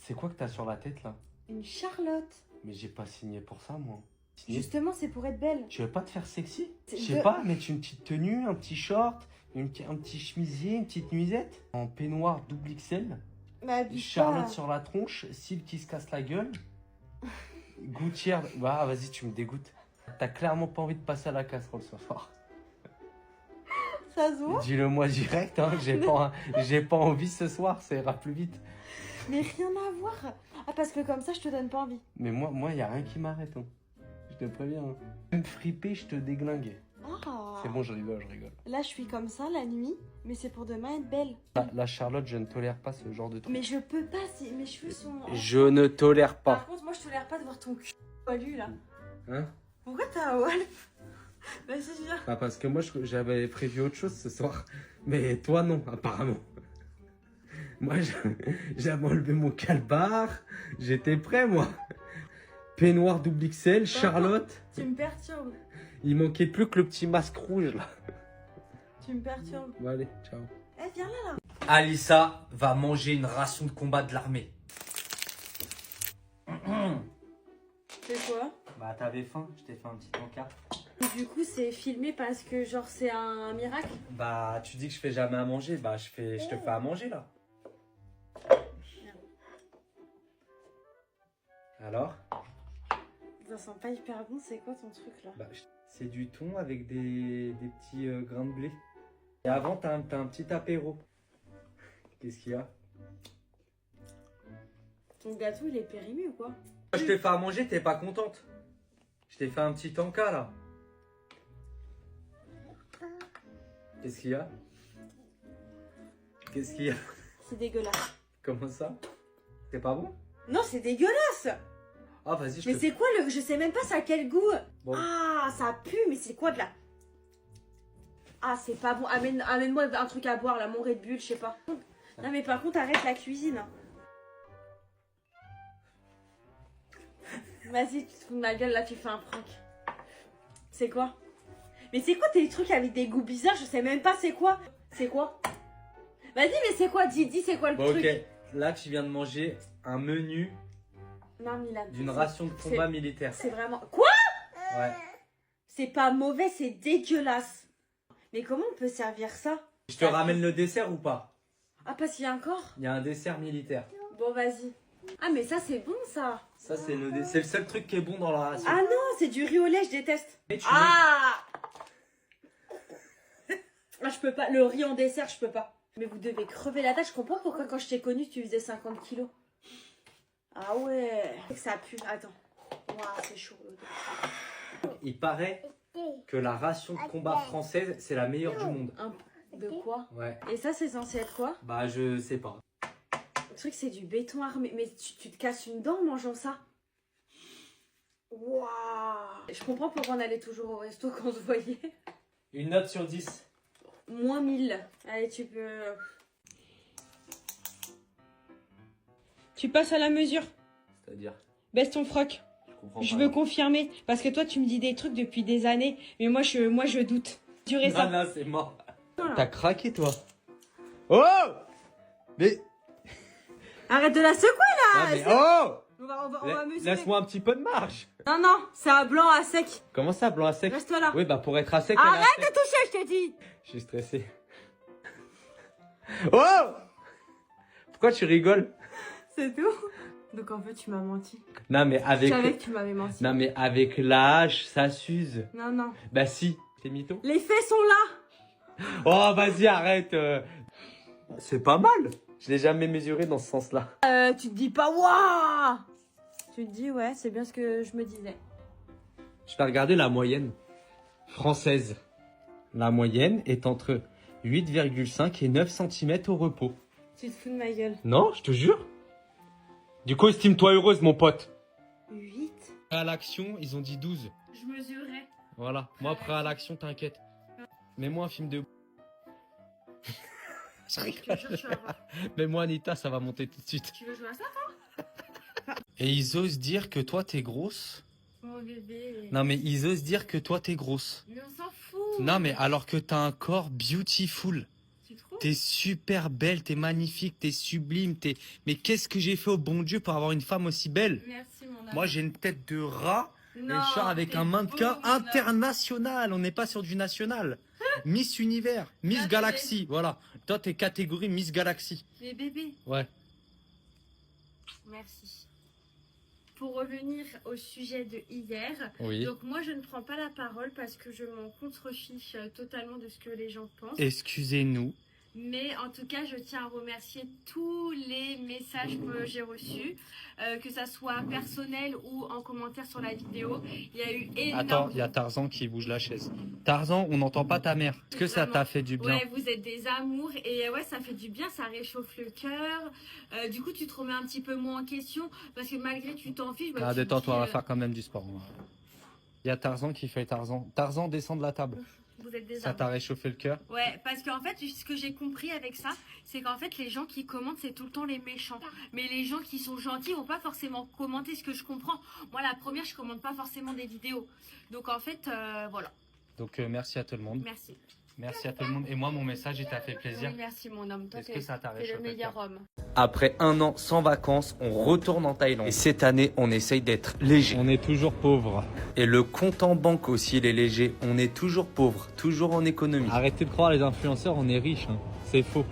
C'est quoi que t'as sur la tête là? Une Charlotte. Mais j'ai pas signé pour ça moi. Justement, c'est pour être belle. Tu veux pas te faire sexy? Je C'est sais de- pas, mettre une petite tenue, un petit short, un petit chemisier, une petite nuisette, en peignoir double XL, Mais abuse Charlotte pas. sur la tronche, Cils qui se casse la gueule, gouttière. Bah vas-y, tu me dégoûtes. T'as clairement pas envie de passer à la casserole ce soir. Ça se voit. Dis-le moi direct, hein, j'ai pas envie ce soir, ça ira plus vite. Mais rien à voir. Ah, parce que comme ça, je te donne pas envie. Mais moi, y a rien qui m'arrête. Hein. Je te préviens. Hein. Me friper, je te déglingue. Ah. C'est bon, je rigole, je rigole. Là, je suis comme ça la nuit, mais c'est pour demain être belle. La Charlotte, je ne tolère pas ce genre de truc. Mais je peux pas, si mes cheveux sont. Je ne tolère Par pas. contre, moi, je tolère pas de voir ton cul poilu là. Hein? Pourquoi t'as un wall? Vas-y, viens. Bah parce que moi, j'avais prévu autre chose ce soir. Mais toi, non, apparemment. Moi, j'avais enlevé mon calbar. J'étais prêt, moi. Peignoir double XL, Charlotte. Tu me perturbes. Il manquait plus que le petit masque rouge, là. Tu me perturbes. Bon, allez, ciao. Eh, viens là, là. Alissa va manger une ration de combat de l'armée. C'est quoi? Bah t'avais faim, je t'ai fait un petit encart. Du coup, c'est filmé parce que, genre, c'est un miracle. Bah tu dis que je fais jamais à manger, bah je te fais à manger là. Alors? Ça sent pas hyper bon, c'est quoi ton truc là? Bah c'est du thon avec des petits grains de blé. Et avant t'as un petit apéro. Qu'est-ce qu'il y a? Ton gâteau, il est périmé ou quoi? Je t'ai fait à manger, t'es pas contente? Je t'ai fait un petit encas là. Qu'est-ce qu'il y a? Qu'est-ce qu'il y a? C'est dégueulasse. Comment ça? C'est pas bon? Non, c'est dégueulasse! Ah vas-y, je Mais te... c'est quoi le. Je sais même pas ça a quel goût! Bon. Ah, ça pue, mais c'est quoi de la. Ah, c'est pas bon. Amène-moi un truc à boire là, mon Red Bull, je sais pas. Non, mais par contre, arrête la cuisine. Vas-y, tu te fous de ma gueule là, tu fais un prank. C'est quoi? Mais c'est quoi tes trucs avec des goûts bizarres? Je sais même pas c'est quoi. C'est quoi? Vas-y, mais c'est quoi? Dis, c'est quoi le Bon truc? ok, là tu viens de manger un menu Non, Milan. d'une ration de combat militaire. C'est vraiment. Quoi? Ouais. C'est pas mauvais, c'est dégueulasse. Mais comment on peut servir ça? Je te ramène le dessert ou pas? Ah, parce qu'il y a encore? Il y a un dessert militaire. Bon, vas-y. Ah, mais ça, c'est bon, ça. Ça c'est le seul truc qui est bon dans la ration. Ah non, c'est du riz au lait, je déteste. Mais tu Ah Ah, je peux pas. Le riz en dessert, je peux pas. Mais vous devez crever la tâche. Je comprends pourquoi quand je t'ai connu, tu faisais 50 kilos. Ah ouais. Ça pue. Attends. Waouh, c'est chaud l'odeur. Il paraît que la ration de combat française c'est la meilleure du monde. De quoi? Ouais. Et ça, c'est censé être quoi? Bah je sais pas. Le truc, c'est du béton armé. Mais tu te casses une dent en mangeant ça. Waouh. Je comprends pourquoi on allait toujours au resto quand on se voyait. Une note sur 10. Moins 1000. Allez, tu peux... Tu passes à la mesure. C'est-à-dire? Baisse ton froc. Je comprends Je pas. veux confirmer. Parce que toi, tu me dis des trucs depuis des années. Mais moi, je doute. Durez ça. Non, non, c'est mort. T'as craqué, toi? Oh! Mais. Arrête de la secouer, là. Ah, mais oh! On va mesurer. Laisse-moi un petit peu de marge. Non, non, c'est un blanc à sec. Comment ça, blanc à sec? Reste là. Oui, bah pour être à sec. elle est à Arrête sec. de toucher, je t'ai dit. Je suis stressé. Oh! Pourquoi tu rigoles? C'est tout. Donc en fait, tu m'as menti. Non, mais Je avec. savais que tu m'avais menti. Non, mais avec l'âge, ça s'use. Non, non. Bah si. T'es mytho? Les faits sont là. Oh, vas-y, arrête. C'est pas mal. Je l'ai jamais mesuré dans ce sens-là. Tu te dis pas waouh. Tu te dis ouais, c'est bien ce que je me disais. Je vais regarder la moyenne française. La moyenne est entre 8,5 et 9 cm au repos. Tu te fous de ma gueule. Non, je te jure. Du coup, estime-toi heureuse, mon pote. 8. À l'action, ils ont dit 12. Je mesurais. Voilà. Moi, après à l'action, t'inquiète. Mets-moi un film de... Je rigole. Mets-moi Anita, ça va monter tout de suite. Tu veux jouer à ça? Et ils osent dire que toi, t'es grosse. Mon bébé. Non, mais ils osent dire que toi, t'es grosse. Mais on s'en fout. Non, mais alors que t'as un corps beautiful. Tu trouves? T'es super belle, t'es magnifique, t'es sublime, Mais qu'est-ce que j'ai fait au bon Dieu pour avoir une femme aussi belle? Merci, mon amour. Moi, j'ai une tête de rat. Non, Et je sors avec un mannequin international. On n'est pas sur du national. Miss Univers, Miss Là, Galaxy. Voilà. Toi, t'es catégorie Miss Galaxy. Mais bébé, Ouais. merci. Pour revenir au sujet de hier, Oui. donc moi je ne prends pas la parole parce que je m'en contrefiche totalement de ce que les gens pensent. Excusez-nous. Mais en tout cas, je tiens à remercier tous les messages que j'ai reçus, que ça soit personnel ou en commentaire sur la vidéo. Il y a eu énormément. Attends, il y a Tarzan qui bouge la chaise. Tarzan, on n'entend pas ta mère. Est-ce que ça t'a fait du bien? Ouais, vous êtes des amours et ouais, ça fait du bien, ça réchauffe le cœur. Du coup, tu te remets un petit peu moins en question parce que malgré tu t'en fiches. Bah, Ah, tu te détends-toi, on va dis, faire quand même du sport. Il y a Tarzan qui fait Tarzan. Tarzan, descend de la table. Vous êtes des Ça amours. t'a réchauffé le cœur? Ouais, parce qu'en fait, ce que j'ai compris avec ça, c'est qu'en fait, les gens qui commentent, c'est tout le temps les méchants. Mais les gens qui sont gentils vont pas forcément commenter, ce que je comprends. Moi, la première, je commente pas forcément des vidéos. Donc, en fait, voilà. Donc, merci à tout le monde. Merci. Merci à tout le monde. Et moi, mon message, il t'a fait plaisir. Oui, merci, mon homme. Toi, Est-ce que ça t'a t'es réchauffé le meilleur cœur? homme. Après un an sans vacances, on retourne en Thaïlande. Et cette année, on essaye d'être léger. On est toujours pauvre. Et le compte en banque aussi, il est léger. On est toujours pauvre, toujours en économie. Arrêtez de croire les influenceurs, on est riches. C'est faux.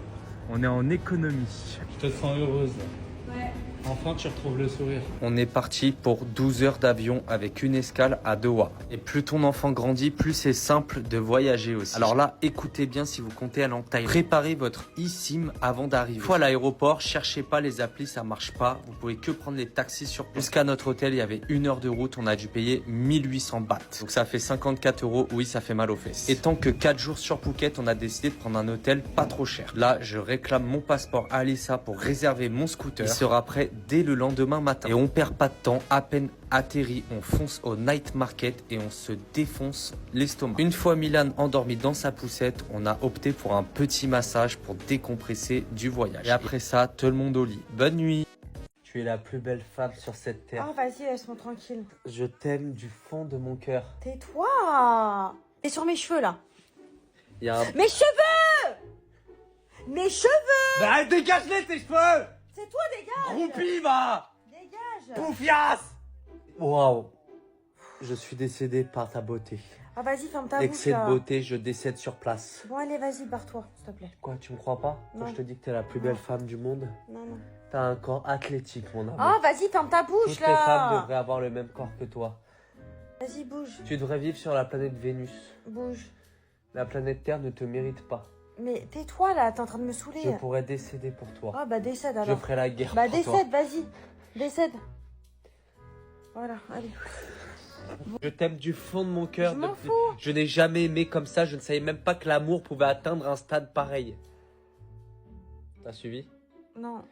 On est en économie. Je te sens heureuse. Ouais. Enfin, tu retrouves le sourire. On est parti pour 12 heures d'avion avec une escale à Doha. Et plus ton enfant grandit, plus c'est simple de voyager aussi. Alors là, écoutez bien si vous comptez aller en Thaïlande. Préparez votre eSIM avant d'arriver. Une fois à l'aéroport, cherchez pas les applis, ça marche pas. Vous pouvez que prendre les taxis sur place. Jusqu'à notre hôtel, il y avait 1 heure de route, on a dû payer 1800 bahts. Donc ça fait 54 €. Oui, ça fait mal aux fesses. Et tant que 4 jours sur Phuket, on a décidé de prendre un hôtel pas trop cher. Là, je réclame mon passeport à Alissa pour réserver mon scooter. Il sera prêt dès le lendemain matin. Et on perd pas de temps, à peine atterri, on fonce au night market et on se défonce l'estomac. Une fois Milan endormi dans sa poussette, on a opté pour un petit massage pour décompresser du voyage. Et après ça, tout le monde au lit. Bonne nuit. Tu es la plus belle femme sur cette terre. Oh, vas-y, laisse-moi tranquille. Je t'aime du fond de mon cœur. Tais-toi. T'es sur mes cheveux, là. Il y a un... Mes cheveux. Mes cheveux. Bah, dégage-les tes cheveux. C'est toi, dégage. Groupie, va. Dégage. Poufias. Waouh. Je suis décédé par ta beauté. Ah, vas-y, ferme ta bouche, Excès de là. beauté, je décède sur place. Bon, allez, vas-y, barre-toi, s'il te plaît. Quoi, tu me crois pas? Non. Quand je te dis que t'es la plus belle femme du monde, Non, non. t'as un corps athlétique, mon amour. Oh, vas-y, ferme ta bouche, Toutes les femmes là. devraient avoir le même corps que toi. Vas-y, bouge. Tu devrais vivre sur la planète Vénus. Bouge. La planète Terre ne te mérite pas. Mais tais-toi, là, t'es en train de me saouler. Je pourrais décéder pour toi. Ah, bah, décède, Je alors. ferai la guerre Bah, pour toi. décède, vas-y. Décède. Voilà, allez. Je t'aime du fond de mon cœur. Je m'en depuis- fous. Je n'ai jamais aimé comme ça. Je ne savais même pas que l'amour pouvait atteindre un stade pareil. T'as suivi? Non.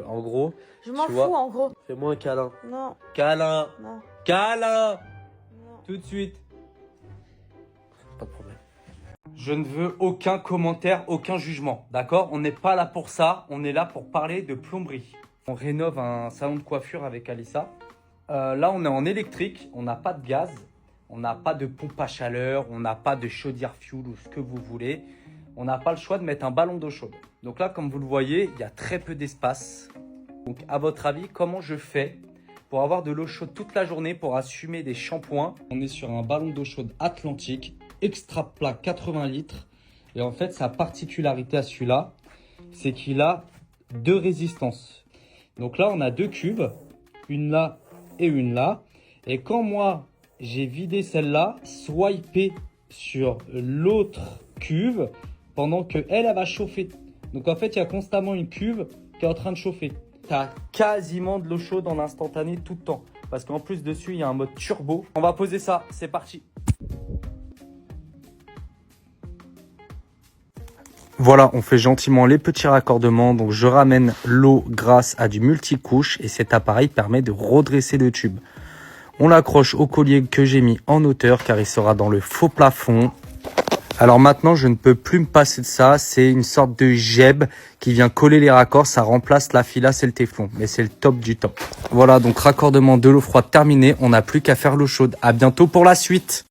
En gros, Je m'en Tu fous, vois. en gros. fais-moi un câlin. Non, Câlin. non, Câlin. non. Tout de suite. Pas de problème. Je ne veux aucun commentaire, aucun jugement, d'accord? On n'est pas là pour ça, on est là pour parler de plomberie. On rénove un salon de coiffure avec Alissa. Là, on est en électrique, on n'a pas de gaz, on n'a pas de pompe à chaleur, on n'a pas de chaudière fuel ou ce que vous voulez. On n'a pas le choix de mettre un ballon d'eau chaude. Donc là, comme vous le voyez, il y a très peu d'espace. Donc à votre avis, comment je fais pour avoir de l'eau chaude toute la journée pour assumer des shampoings? On est sur un ballon d'eau chaude Atlantique, extra plat 80 litres. Et en fait, sa particularité à celui-là, c'est qu'il a 2 résistances. Donc là, on a 2 cubes, une là et une là. Et quand moi, j'ai vidé celle-là, swipé sur l'autre cuve pendant que elle va chauffer. Donc en fait, il y a constamment une cuve qui est en train de chauffer. Tu as quasiment de l'eau chaude en instantané tout le temps. Parce qu'en plus, dessus, il y a un mode turbo. On va poser ça, c'est parti. Voilà, on fait gentiment les petits raccordements. Donc je ramène l'eau grâce à du multicouche et cet appareil permet de redresser le tube. On l'accroche au collier que j'ai mis en hauteur car il sera dans le faux plafond. Alors maintenant, je ne peux plus me passer de ça. C'est une sorte de gèbe qui vient coller les raccords. Ça remplace la filasse et le téflon. Mais c'est le top du top. Voilà, donc raccordement de l'eau froide terminé. On n'a plus qu'à faire l'eau chaude. À bientôt pour la suite.